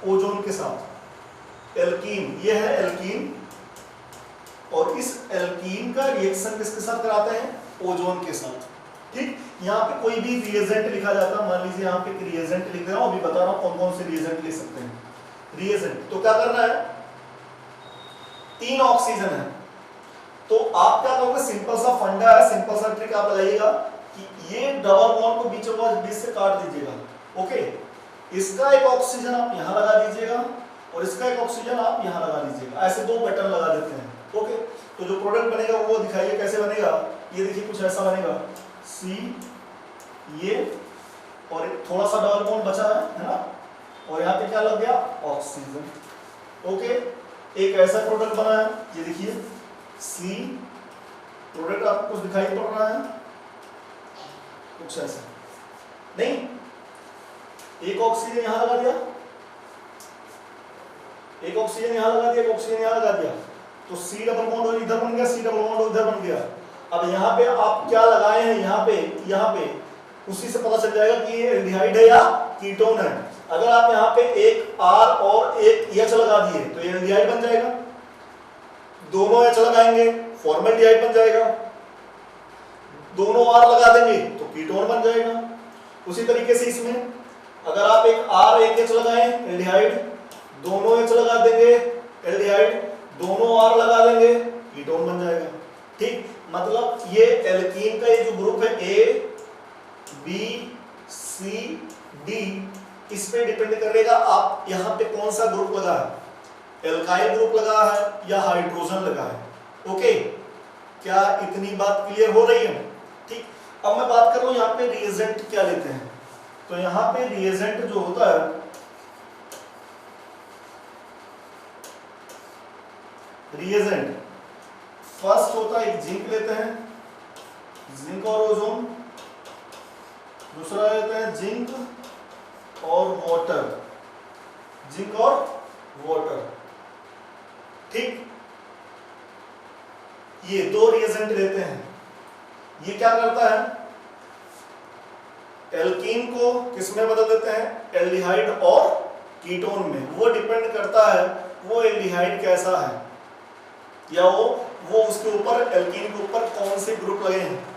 ओजोन के साथ, एल्कीन, ये है एल्कीन, और इस एल्कीन का रिएक्शन किसके साथ कराते हैं, ओजोन के साथ। ठीक, यहाँ पे कोई भी रिएजेंट लिखा जाता है, मान लीजिए यहाँ पे रिएजेंट लिख रहा हूँ, अभी बता रहा हूँ कौन कौन से रिएजेंट ले सकते हैं। रिएजेंट तो क्या करना है, 3 ऑक्सीजन है, तो आप क्या करोगे, सिंपल सा फंडा है, सिंपल सा ट्रिक आप लगाइएगा कि ये डबल बॉन्ड को बीच से काट दीजिएगा। ओके, इसका एक ऑक्सीजन आप यहाँ लगा दीजिएगा और इसका एक ऑक्सीजन आप यहाँ लगा दीजिएगा, ऐसे 2 पैटर्न लगा देते हैं। ओके, तो जो प्रोडक्ट बनेगा वो दिखाइए कैसे बनेगा, ये देखिए कुछ ऐसा बनेगा, सी ये और थोड़ा सा डबल बॉन्ड बचा है ना, और यहाँ पे क्या लग गया, ऑक्सीजन। ओके, एक ऐसा प्रोडक्ट बना है, ये देखिए सी, प्रोडक्ट आपको कुछ दिखाई पड़ रहा है, कुछ ऐसा नहीं, एक ऑक्सीजन यहां लगा दिया, एक ऑक्सीजन यहां लगा दिया, एक ऑक्सीजन यहां लगा दिया, तो सी डबल बॉन्ड इधर बन गया, सी डबल बॉन्ड इधर बन गया। अब यहाँ पे आप क्या लगाए हैं, यहाँ पे उसी से पता चल जाएगा कि ये एल्डिहाइड है या कीटोन है। अगर आप यहाँ पे एक R और एक H लगा दिए तो ये एल्डिहाइड बन जाएगा, दोनों H लगाएंगे फॉर्मल्डिहाइड बन जाएगा, दोनों R लगा देंगे तो कीटोन बन जाएगा। उसी तरीके से इसमें अगर आप एक R एक H लगाएं एल्डिहाइड, दोनों H लगा देंगे एल्डिहाइड, दोनों R लगा देंगे कीटोन बन जाएगा। ठीक, मतलब ये एल्कीन का ये जो ग्रुप है A B C D, इस पे डिपेंड करेगा आप यहाँ पे कौन सा ग्रुप लगा है, एल्काइल ग्रुप लगा है या हाइड्रोजन लगा है। ओके, क्या इतनी बात क्लियर हो रही है? ठीक, अब मैं बात कर रहा हूँ यहाँ पे रिएजेंट क्या लेते हैं। तो यहाँ पे रिएजेंट जो होता है, रिएजेंट फर्स्ट होता है, एक जिंक लेते हैं, जिंक और ओजोन, दूसरा लेते हैं जिंक और वाटर, जिंक और वाटर। ठीक, ये 2 रिएजेंट लेते हैं। ये क्या करता है, एल्कीन को किसमें बदल देते हैं, एल्डिहाइड और कीटोन में। वो डिपेंड करता है वो एल्डिहाइड कैसा है या वो उसके ऊपर, एल्कीन के ऊपर कौन से ग्रुप लगे हैं,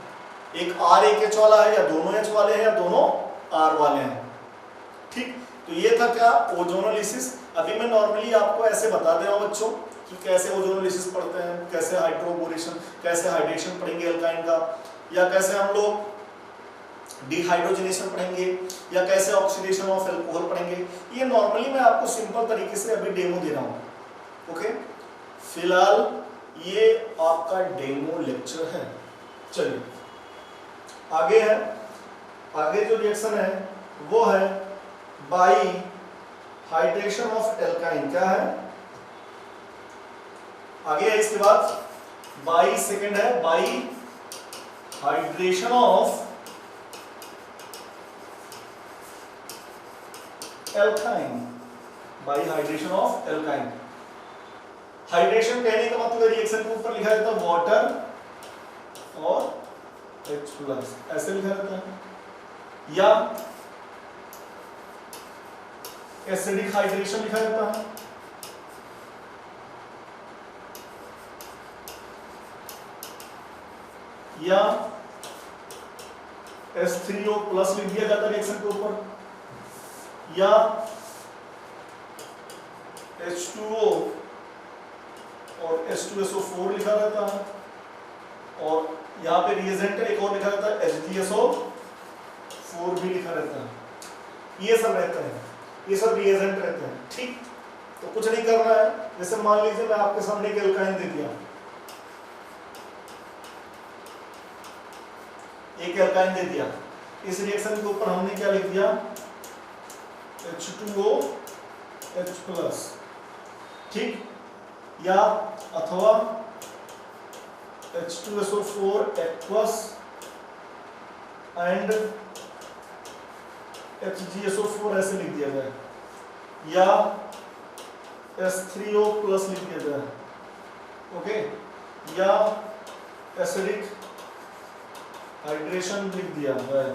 एक R एक H वाला है या दोनों H वाले हैं या दोनों R वाले हैं। ठीक, तो ये था क्या, ओजोनोलिसिस। अभी मैं नॉर्मली आपको ऐसे बता दे रहा हूं बच्चों कि कैसे ओजोनोलिसिस पढ़ते हैं, कैसे हाइड्रोबोरेशन, कैसे हाइड्रेशन पढ़ेंगे एल्काइन का, या कैसे हम लोग डिहाइड्रोजनेशन पढ़ेंगे, या कैसे ऑक्सीडेशन ऑफ अल्कोहल पढ़ेंगे। ये नॉर्मली मैं आपको सिंपल तरीके से अभी डेमो दे रहा हूँ। ओके, फिलहाल ये आपका डेमो लेक्चर है। चलिए आगे है, आगे जो रिएक्शन है वो है बाई हाइड्रेशन ऑफ एल्काइन। क्या है आगे है, इसके बाद बाई सेकंड है by hydration of alkyne, by hydration of alkyne. Hydration कहने का मतलब रिएक्शन के ऊपर लिखा जाता है वाटर और H+, ऐसे लिखा जाता है, या एसिडिक हाइड्रेशन लिखा जाता है, या H3O+ लिख दिया जाता है रिएक्शन के ऊपर, या H2O और H2SO4 लिखा रहता है, और यहाँ पे रिएजेंट एक और लिखा रहता है HDSO4 भी लिखा रहता है। ये सब रहता है, ये सब रिएजेंट रहते हैं। ठीक, तो कुछ नहीं करना है, जैसे मान लीजिए मैं आपके सामने एक एल्काइन दे दिया, एक एल्काइन दे दिया, इस रिएक्शन के ऊपर हमने क्या लिख दिया, H2O H+, ठीक, या अथवा H2SO4 H+ एंड HgSO4 ऐसे लिख दिया जाए, या S3O+ लिख दिया जाए, ओके, या एसिडिक हाइड्रेशन लिख दिया जाए,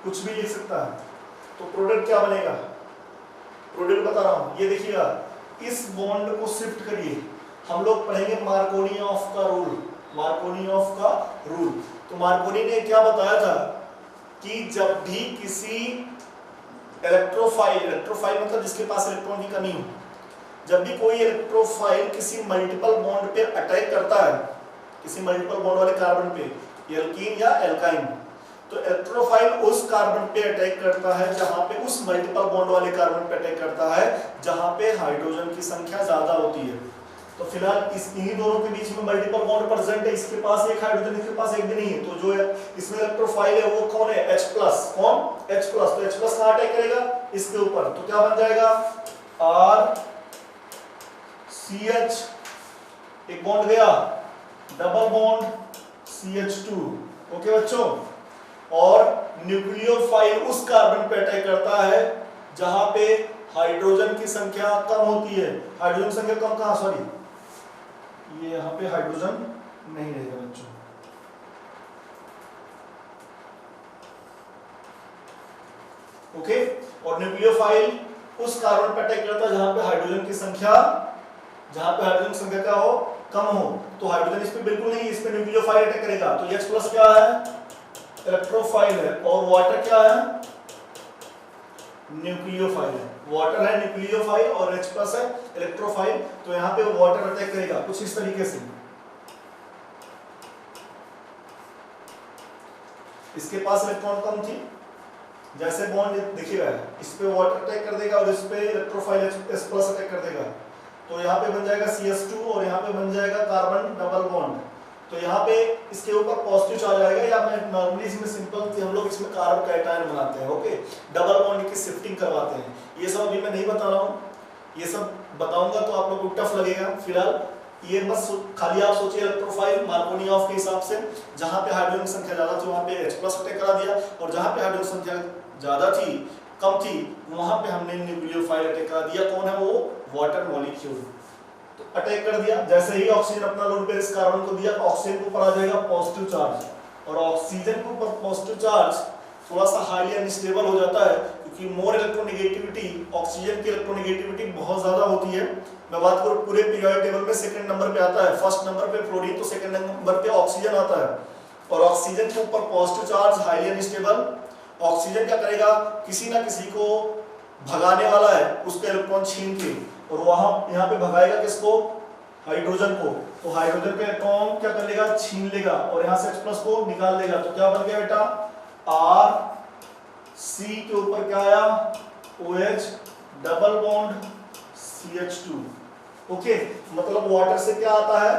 कुछ भी लिख सकता है। तो प्रोडक्ट क्या बनेगा, प्रोडक्ट बता रहा हूं, ये देखिएगा, इस बॉन्ड को शिफ्ट करिए, हम लोग पढ़ेंगे मार्कोनियॉफ का रूल, मार्कोनियॉफ का रूल। तो मार्कोनी ने क्या बताया था कि जब भी किसी इलेक्ट्रोफाइल, इलेक्ट्रोफाइल मतलब जिसके पास इलेक्ट्रॉन की कमी हो, जब भी कोई इलेक्ट्रोफाइल किसी मल्टीपल बॉन्ड पे अटैक करता है, किसी मल्टीपल बॉन्ड वाले कार्बन पे, एल्कीन या एल्काइन, तो इलेक्ट्रोफाइल उस कार्बन पे अटैक करता है जहां पे, उस मल्टीपल बॉन्ड वाले कार्बन पे अटैक करता है जहां पे हाइड्रोजन की संख्या ज्यादा होती है। तो फिलहाल इन्हीं दोनों के बीच में मल्टीपल बॉन्ड प्रेजेंट है, इसके पास एक हाइड्रोजन, इसके पास एक भी नहीं है, तो जो है इसमें इलेक्ट्रोफाइल है वो कौन है, H+, कौन, H+, तो H+ कहां अटैक करेगा, इसके ऊपर, तो क्या बन जाएगा, RCH, एक बॉन्ड गया, डबल बॉन्ड CH2, ओके बच्चों, और न्यूक्लियोफाइल उस कार्बन पे अटैक करता है जहां पे हाइड्रोजन की संख्या कम होती है, हाइड्रोजन की संख्या कम कहां, सॉरी ये यहाँ पे हाइड्रोजन नहीं रहेगा बच्चों, ओके, और न्यूक्लियोफाइल उस कार्बन पे अटैक करता है जहां पे हाइड्रोजन की संख्या, जहां पे हाइड्रोजन की संख्या क्या हो, कम हो, तो हाइड्रोजन इस पे बिल्कुल नहीं, इस पे न्यूक्लियोफाइल अटैक करेगा, तो H+ क्या है, इलेक्ट्रोफाइल है, और वाटर क्या है, न्यूक्लियोफाइल है, वाटर है न्यूक्लियोफाइल और H+ है इलेक्ट्रोफाइल, तो यहाँ पे वाटर अटैक करेगा कुछ इस तरीके से, इसके पास इलेक्ट्रॉन कम थी, जैसे बॉन्ड देखिएगा, इस पे वाटर अटैक कर देगा और इस पे इलेक्ट्रोफाइल H+ अटैक कर देगा, तो यहाँ पे बन जाएगा CH2 और यहाँ पे बन जाएगा कार्बन डबल बॉन्ड, तो यहाँ पे इसके ऊपर पॉजिटिव चार्ज आएगा, या मैं नॉर्मली इसमें सिंपल हम लोग इसमें कार्बन कैटायन बनाते हैं, ओके, डबल बॉन्ड की शिफ्टिंग करवाते हैं, ये सब अभी मैं नहीं बता रहा हूँ, ये सब बताऊंगा तो आप लोग को टफ लगेगा, फिलहाल ये बस खाली आप सोचिए इलेक्ट्रोफाइल मार्कोनियॉफ के हिसाब से, जहां पे हाइड्रोजन की संख्या ज्यादा थी वहां पे H+ अटैक करा दिया, और जहां पे हाइड्रोजन संख्या ज्यादा थी, कम थी, वहां पे हमने न्यूक्लियोफाइल अटैक करा दिया, कौन है वो, वाटर मॉलिक्यूल, तो अटैक कर दिया, जैसे ही ऑक्सीजन अपना लोड पे इस कार्बन को दिया, ऑक्सीजन के ऊपर आ जाएगा पॉजिटिव चार्ज, और ऑक्सीजन के ऊपर पॉजिटिव चार्ज थोड़ा सा हाईली अनस्टेबल हो जाता है, क्योंकि मोर इलेक्ट्रोनेगेटिविटी, ऑक्सीजन की इलेक्ट्रोनेगेटिविटी बहुत ज्यादा होती है। मैं बात करूं पूरे पीरियोडिक टेबल में सेकंड नंबर पे आता है, फर्स्ट नंबर पे फ्लोरीन, तो सेकंड नंबर पे ऑक्सीजन आता है, और ऑक्सीजन के ऊपर positive charge highly unstable, oxygen क्या करेगा, किसी ना किसी को भगाने वाला है, उसका इलेक्ट्रॉन छीन के, और वहां यहाँ पे भगाएगा किसको, हाइड्रोजन को, तो हाइड्रोजन का इलेक्ट्रॉन क्या कर लेगा, छीन लेगा, और यहाँ से H+ को निकाल देगा, तो क्या बन गया बेटा, RC के ऊपर क्या आया, OH double bond CH2, okay, मतलब वाटर से क्या आता है,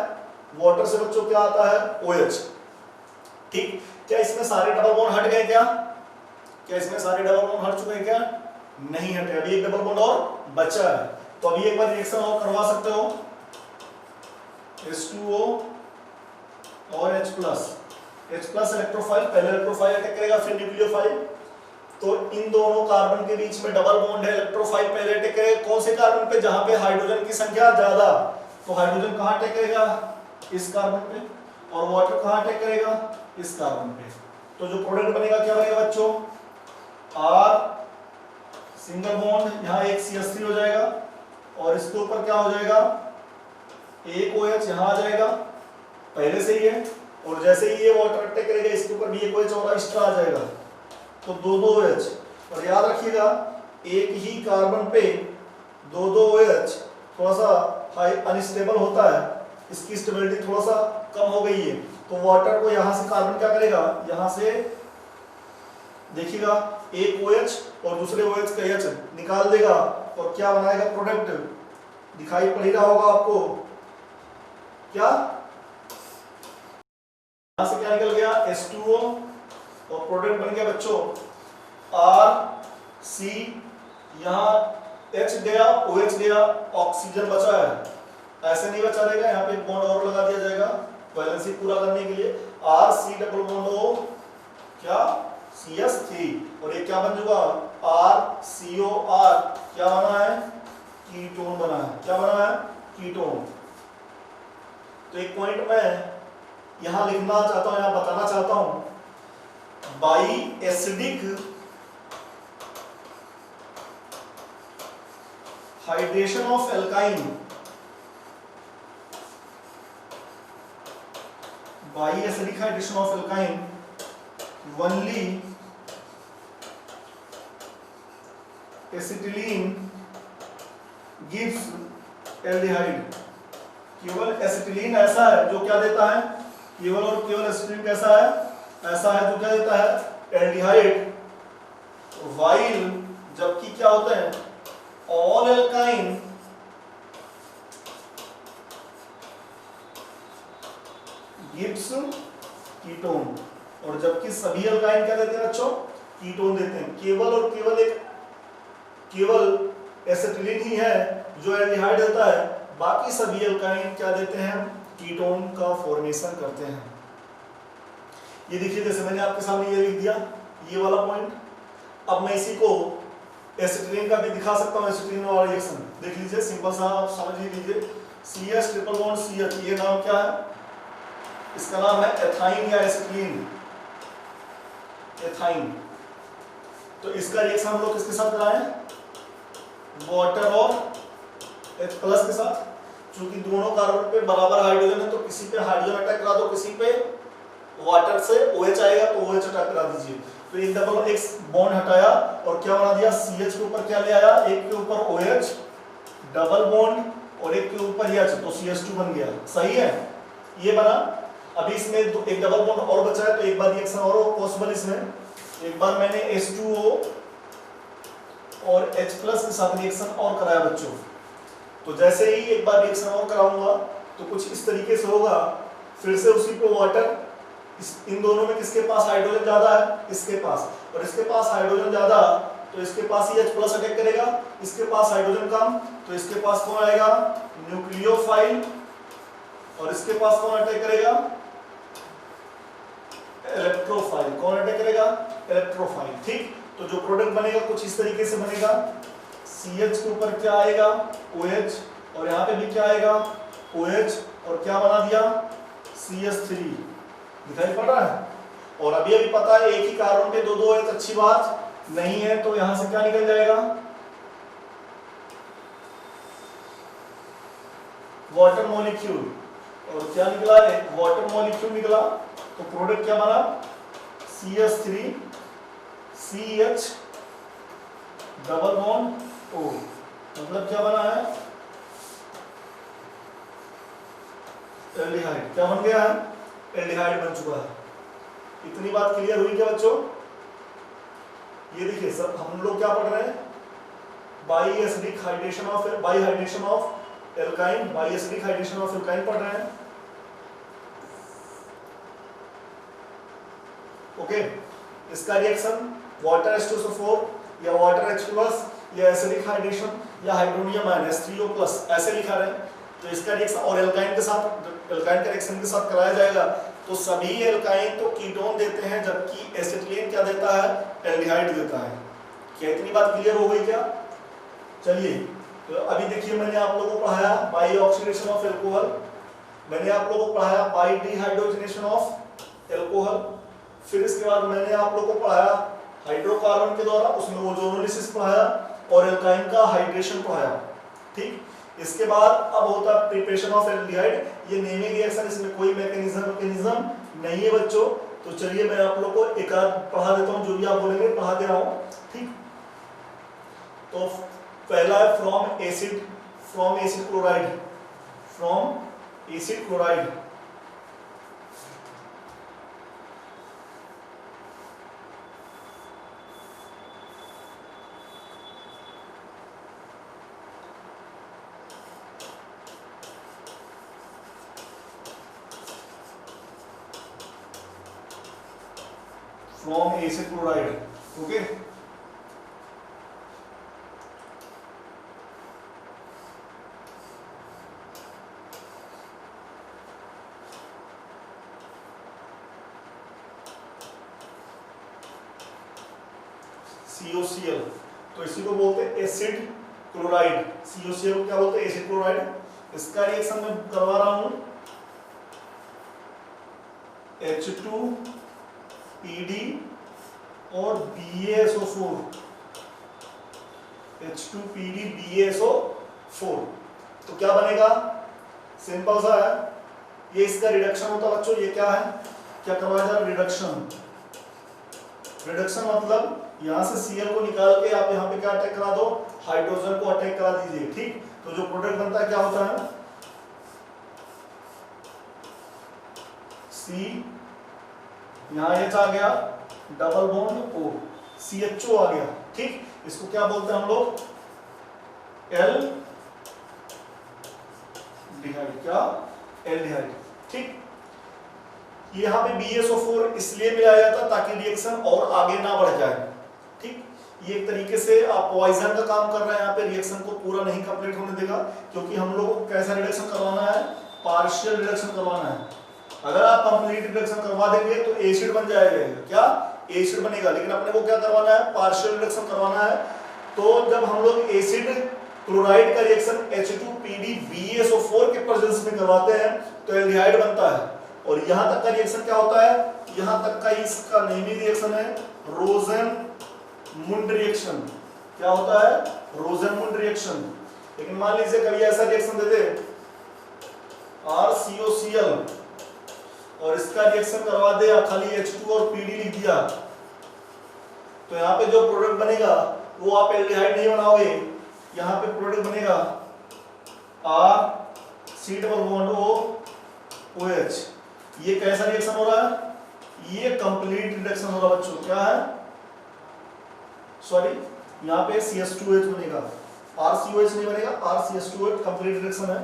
वाटर से बच्चों क्या आता है, OH, ठीक, क्या इसमें सारे डबल बॉन्ड हट गए क्या इसमें सारे डबल बॉन्ड हट चुके हैं क्या, नहीं हटे, अभी एक डबल बॉन्ड और बचा है, तो अभी एक बार रिएक्शन और करवा सकते हो, H2O और H+ इलेक्ट्रोफाइल, पहले इलेक्ट्रोफाइल अटैक करेगा फिर न्यूक्लियोफाइल, तो इन दोनों कार्बन के बीच में डबल बॉन्ड है, इलेक्ट्रोफाइल पहले अटैक करेगा कौन से कार्बन पे, जहां पे हाइड्रोजन की संख्या ज्यादा, तो हाइड्रोजन कहां अटैक करेगा, इस कार्बन पे, और वाटर कहां अटैक करेगा, इस कार्बन पे, तो जो प्रोडक्ट बनेगा क्या बनेगा बच्चों, R सिंगल बॉन्ड, यहाँ एक CH3 हो जाएगा, और इसके ऊपर क्या हो जाएगा, एक OH यहाँ आ जाएगा, पहले से ही है, और जैसे ही ये वाटर अटैक करेगा इसके ऊपर भी एक OH और एक्स्ट्रा आ जाएगा, तो दो OH, और याद रखिएगा एक ही कार्बन पे दो OH थोड़ा सा हाई अनस्टेबल होता है, इसकी स्टेबिलिटी थोड़ा सा कम हो गई है, तो वाटर को यहाँ से कार्बन क्या करेगा, यहाँ से देखिएगा एक OH और दूसरे OH का H निकाल देगा, और क्या बनाएगा प्रोडक्ट, दिखाई पड़ ही रहा होगा आपको क्या, यहां से क्या निकल गया H2O और प्रोडक्ट बन गया बच्चों RC, यहाँ H गया OH गया, ऑक्सीजन बचा है। ऐसे नहीं बचा रहेगा, यहाँ पे एक बॉन्ड और लगा दिया जाएगा वैलेंसी पूरा करने के लिए, RC डबल बॉन्ड O क्या CS3, और ये क्या बन चुका RCOR, क्या बना है कीटोन बना है, क्या बना है कीटोन। तो एक पॉइंट मैं यहां लिखना चाहता हूं, यहां बताना चाहता हूं, by acidic hydration of alkyne, by acidic hydration of alkyne only acetylene gives aldehyde, केवल एसिटिलीन ऐसा है जो क्या देता है, केवल और केवल एसिटिलीन कैसा है, ऐसा है जो क्या देता है एल्डिहाइड, वाइल जबकि क्या होता है ऑल एल्काइन गिव्स कीटोन, और जबकि सभी एल्काइन क्या देते हैं बच्चों कीटोन देते हैं, केवल और केवल एसिटिलीन ही है जो एल्डिहाइड देता है, बाकी सभी एल्काइन क्या देते हैं कीटोन का फॉर्मेशन करते हैं। ये देखिए जैसे मैंने आपके सामने ये लिख दिया ये वाला पॉइंट, अब मैं इसी को एसिटिलीन का भी दिखा सकता हूँ, एसिटिलीन वाला रिएक्शन देख लीजिए, सिंपल सा आप समझ ही लीजिए, CH ट्रिपल बॉन्ड CH, ये नाम क्या है, इसका नाम है एथाइन या एसिटिलीन, एथाइन। तो इसका रिएक्शन हम लोग किसके साथ कराएं, वाटर और H प्लस के साथ, चूंकि दोनों कार्बन पे बराबर हाइड्रोजन है तो किसी पे हाइड्रोजन अटैक करा दो, किसी पे वाटर से OH आएगा तो OH अटैक करा दीजिए। तो एक डबल X बॉन्ड हटाया और क्या बना दिया, CH के ऊपर क्या ले आया, एक के ऊपर OH डबल बॉन्ड और एक के ऊपर H, तो CH2 बन गया, सही है ये बना। अभी इसमें एक डबल बॉन्ड और बचा है तो एक बार रिएक्शन और पॉसिबल इसमें, एक बार मैंने H2O और H प्लस के साथ रिएक्शन और कराया बच्चों, तो जैसे ही एक बार रिएक्शन और कराऊंगा तो कुछ इस तरीके से होगा, फिर से उसी पे वाटर, इन दोनों में किसके पास हाइड्रोजन ज्यादा है, इसके पास, और इसके पास हाइड्रोजन ज्यादा तो इसके पास ही H प्लस अटैक करेगा, इसके पास हाइड्रोजन कम तो इसके पास कौन आएगा न्यूक्लियोफाइल, और इसके पास कौन अटैक करेगा इलेक्ट्रोफाइल, कौन अटैक करेगा इलेक्ट्रोफाइल, ठीक। तो जो प्रोडक्ट बनेगा कुछ इस तरीके से बनेगा, CH के ऊपर क्या आएगा OH, और यहाँ पे भी क्या आएगा OH, और क्या बना दिया CH3, दिखाई पड़ रहा है। और अभी अभी पता है एक ही कार्बन पे दो H, अच्छी बात नहीं है, तो यहां से क्या निकल जाएगा वाटर मॉलिक्यूल, और क्या निकला है वाटर मॉलिक्यूल निकला, तो प्रोडक्ट क्या बना CH3 CH double bond O, मतलब क्या बना है एल्डिहाइड, क्या बन गया है एल्डिहाइड बन चुका है। इतनी बात क्लियर हुई क्या बच्चों, ये देखिए सब हम लोग क्या पढ़ रहे हैं, by acidic hydration of alkyne, by acidic hydration of alkyne पढ़ रहे हैं, ओके। इसका रिएक्शन वाटर H2SO4 या वाटर H+ या एसिडिक हाइड्रेशन या हाइड्रोनियम आयन H3O+ ऐसे लिखा रहे हैं, तो इसका रिएक्शन और एल्काइन के साथ, एल्काइन के रिएक्शन के साथ कराया जाएगा, तो सभी एल्काइन तो कीटोन देते हैं जबकि एसिटिलीन क्या देता है एल्डिहाइड देता है। क्या इतनी बात क्लियर हो गई क्या, चलिए तो अभी देखिए मैंने आप लोगों को पढ़ाया बाई ऑक्सीडेशन ऑफ एल्कोहल, मैंने आप लोगों को पढ़ाया बाई डिहाइड्रोजनेशन ऑफ एल्कोहल, फिर इसके बाद मैंने आप लोगों को पढ़ाया हाइड्रोकार्बन के द्वारा उसमें ओजोनोलिसिस पढ़ाया और एल्काइन का हाइड्रेशन पढ़ाया, ठीक। इसके बाद अब होता है प्रिपरेशन ऑफ एल्डिहाइड, ये नेमिंग रिएक्शन, इसमें कोई मैकेनिज्म नहीं है बच्चों। तो चलिए मैं आप लोगों को एक आध पढ़ा देता हूँ, जो भी आप बोलेंगे पढ़ा दे रहा हूँ, ठीक। तो पहला है from acid chloride, from acid chloride. Okay, COCl, तो इसी को बोलते हैं एसिड क्लोराइड। COCl को क्या बोलते हैं? Acid chloride. इसका रिएक्शन मैं करवा रहा हूं H2PD और BaSO4, H2PD BaSO4। तो क्या बनेगा? सिंपल सा है, ये इसका रिडक्शन होता है बच्चों। ये क्या है, क्या करवाया जा रहा है? रिडक्शन। रिडक्शन मतलब यहां से Cl को निकाल के आप यहां पे क्या अटैक करा दो? हाइड्रोजन को अटैक करा दीजिए। ठीक, तो जो प्रोडक्ट बनता है क्या होता है? C, यहां H आ गया, डबल बॉन्ड O, CHO आ गया। ठीक, इसको क्या बोलते हैं हम लोग? एल्डिहाइड। क्या? एल्डिहाइड। ठीक, यहाँ पे BaSO4 इसलिए मिलाया जाता है ताकि रिएक्शन और आगे ना बढ़ जाए। ठीक, ये एक तरीके से आप पॉइजन का काम कर रहे हैं, यहाँ पे रिएक्शन को पूरा नहीं कंप्लीट होने देगा, क्योंकि हम लोग को कैसा रिडक्शन करवाना है? पार्शियल रिडक्शन करवाना है। अगर आप कंप्लीट रिडक्शन करवा देंगे तो एसिड बन जाएगा। क्या? एसिड बनेगा, लेकिन अपने को क्या करवाना है? पार्शियल रिडक्शन करवाना है। तो जब हम लोग एसिड क्लोराइड का रिएक्शन H2PD BaSO4 के प्रेजेंस में करवाते हैं तो एल्डिहाइड बनता है। और यहां तक का रिएक्शन क्या होता है? यहां तक का इसका नेमी रिएक्शन है रोजेनमुंड रिएक्शन। क्या होता है? रोजेनमुंड रिएक्शन। लेकिन मान लीजिए कभी ऐसा रिएक्शन दे दे RCOCl और इसका रिएक्शन करवा दे खाली H2 और PD लिख दिया, तो यहाँ पे जो प्रोडक्ट बनेगा वो आप एल्डिहाइड नहीं बनाओगे। यहाँ पे प्रोडक्ट बनेगा R C double bond O OH। ये कैसा रिएक्शन हो रहा है? ये कंप्लीट रिडक्शन हो रहा है बच्चों। क्या है? सॉरी, यहाँ पे CH2H बनेगा, RCOH नहीं बनेगा, RCH2H कंप्लीट रिडक्शन है।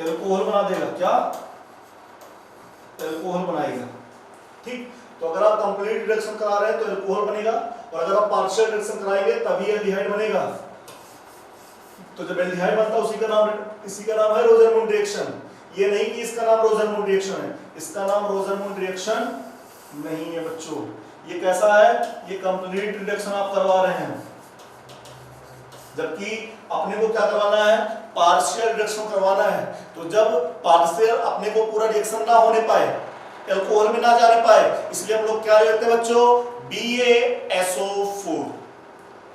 एल्कोहल बना देगा। क्या? एल्कोहल बनाएगा। ठीक, तो अगर आप कंप्लीट रिडक्शन करा रहे हैं तो एल्कोहल बनेगा, और अगर आप पार्शियल रिडक्शन कराएंगे तभी एल्डिहाइड बनेगा। तो जब एल्डिहाइड बनता है इसी का नाम है रोजेनमुंड रिएक्शन। ये नहीं कि इसका नाम रोजेनमुंड रिएक्शन है, इसका नाम रोजेनमुंड रिएक्शन नहीं है बच्चों। ये कैसा है? ये कंप्लीट रिडक्शन आप करवा रहे हैं, जबकि अपने को क्या करवाना है? पार्शियल रिडक्शन करवाना है। तो जब पार्शियल अपने को पूरा रिएक्शन ना होने पाए, एल्कोहल में ना जाने पाए, इसलिए हम लोग क्या लेते हैं बच्चों? BaSO4।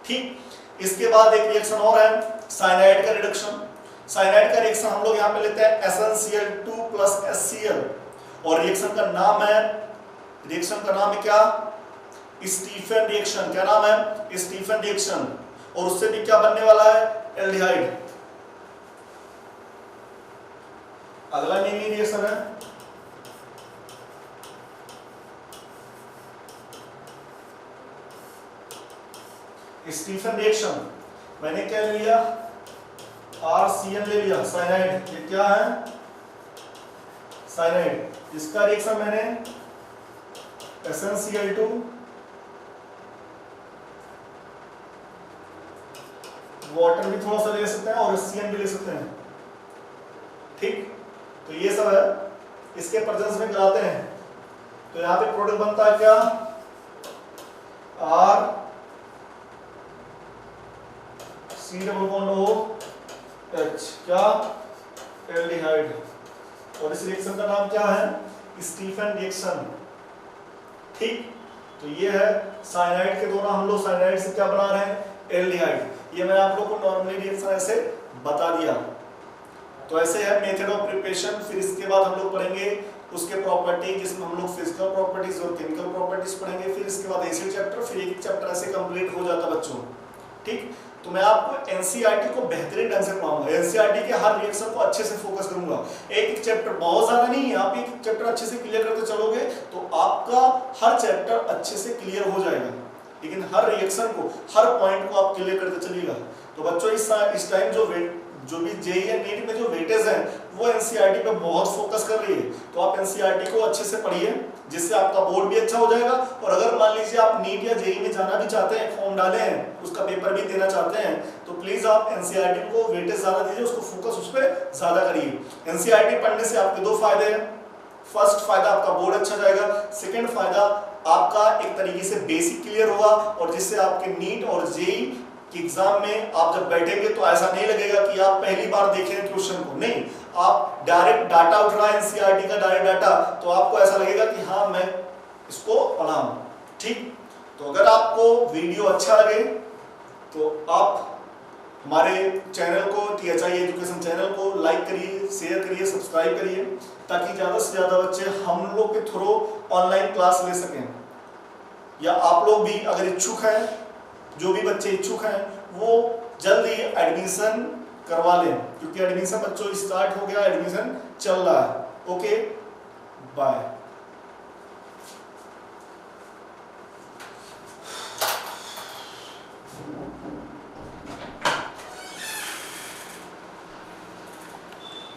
ठीक, इसके बाद एक रिएक्शन और है साइनाइड का रिडक्शन। साइनाइड का रिएक्शन हम लोग यहाँ पे लेते हैं SnCl2 + HCl, और रिएक्शन का नाम है क्या? Stephen reaction. क्या नाम है? Stephen reaction. और उससे भी क्या बनने वाला है? एल्डिहाइड। अगला नेमी रिएक्शन है स्टीफन रिएक्शन। मैंने क्या ले लिया? RCl ले लिया, साइनाइड। ये क्या है? साइनाइड। इसका रिएक्शन मैंने SnCl2 वाटर भी थोड़ा सा ले सकते हैं और HCl भी ले सकते हैं। ठीक, तो ये सब है, इसके प्रेजेंस में कराते हैं। तो यहाँ पे प्रोडक्ट बनता है क्या? R C double bond OH। क्या? एल्डिहाइड। और इस रिएक्शन का नाम क्या है? Stephen reaction. ठीक, तो ये है साइनाइड के द्वारा हम लोग साइनाइड से क्या बना रहे हैं? एल्डिहाइड। ये मैं आप लोग को नॉर्मली रिएक्शन ऐसे बता दिया। तो ऐसे है मेथड ऑफ प्रिपरेशन। फिर इसके बाद हम लोग पढ़ेंगे उसके प्रॉपर्टी, जिसमें हम लोग फिजिकल प्रॉपर्टीज और केमिकल प्रॉपर्टीज पढ़ेंगे। फिर इसके बाद एसिड चैप्टर, फिर एक चैप्टर ऐसे कंप्लीट हो जाता बच्चों। ठीक, तो मैं आपको एनसीईआरटी को बेहतरीन ढंग से पढ़ाऊंगा। एनसीईआरटी के हर रिएक्शन को अच्छे से फोकस करूंगा। एक चैप्टर बहुत ज्यादा नहीं है, आप एक चैप्टर अच्छे से क्लियर करते चलोगे तो आपका हर चैप्टर अच्छे से क्लियर हो जाएगा। लेकिन हर रिएक्शन को, हर पॉइंट को आप क्लियर करते चलिएगा। तो बच्चों इस टाइम जो जो भी जेई या नीट में जो वेटेज है वो एनसीईआरटी पे बहुत फोकस कर रही है। तो आप एनसीईआरटी को अच्छे से पढ़िए, जिससे आपका बोर्ड भी अच्छा हो जाएगा। और अगर मान लीजिए आप नीट या जेई में जाना भी चाहते हैं, फॉर्म डाले हैं, उसका पेपर भी देना चाहते हैं, तो प्लीज आप एनसीईआरटी को वेटेज ज्यादा दीजिए, उसको फोकस उस पर ज्यादा करिए। एनसीईआरटी पढ़ने से आपके दो फायदे हैं। फर्स्ट फायदा आपका बोर्ड अच्छा जाएगा, सेकंड फायदा आपका एक तरीके से बेसिक क्लियर होगा, और जिससे आपके नीट और जेई के एग्जाम में आप जब बैठेंगे तो ऐसा नहीं लगेगा कि आप पहली बार देखें क्वेश्चन को, नहीं, आप डायरेक्ट डाटा उठ रहा है एनसीईआरटी का डायरेक्ट डाटा, तो आपको ऐसा लगेगा कि हाँ मैं इसको पढ़ा हूं। ठीक, तो अगर आपको वीडियो अच्छा लगे तो आप हमारे चैनल को, THI एजुकेशन चैनल को लाइक करिए, शेयर करिए, सब्सक्राइब करिए, ताकि ज़्यादा से ज़्यादा बच्चे हम लोग के थ्रू ऑनलाइन क्लास ले सकें। या आप लोग भी अगर इच्छुक हैं, जो भी बच्चे इच्छुक हैं, वो जल्दी एडमिशन करवा लें, क्योंकि एडमिशन बच्चों स्टार्ट हो गया, एडमिशन चल रहा है। Okay, bye.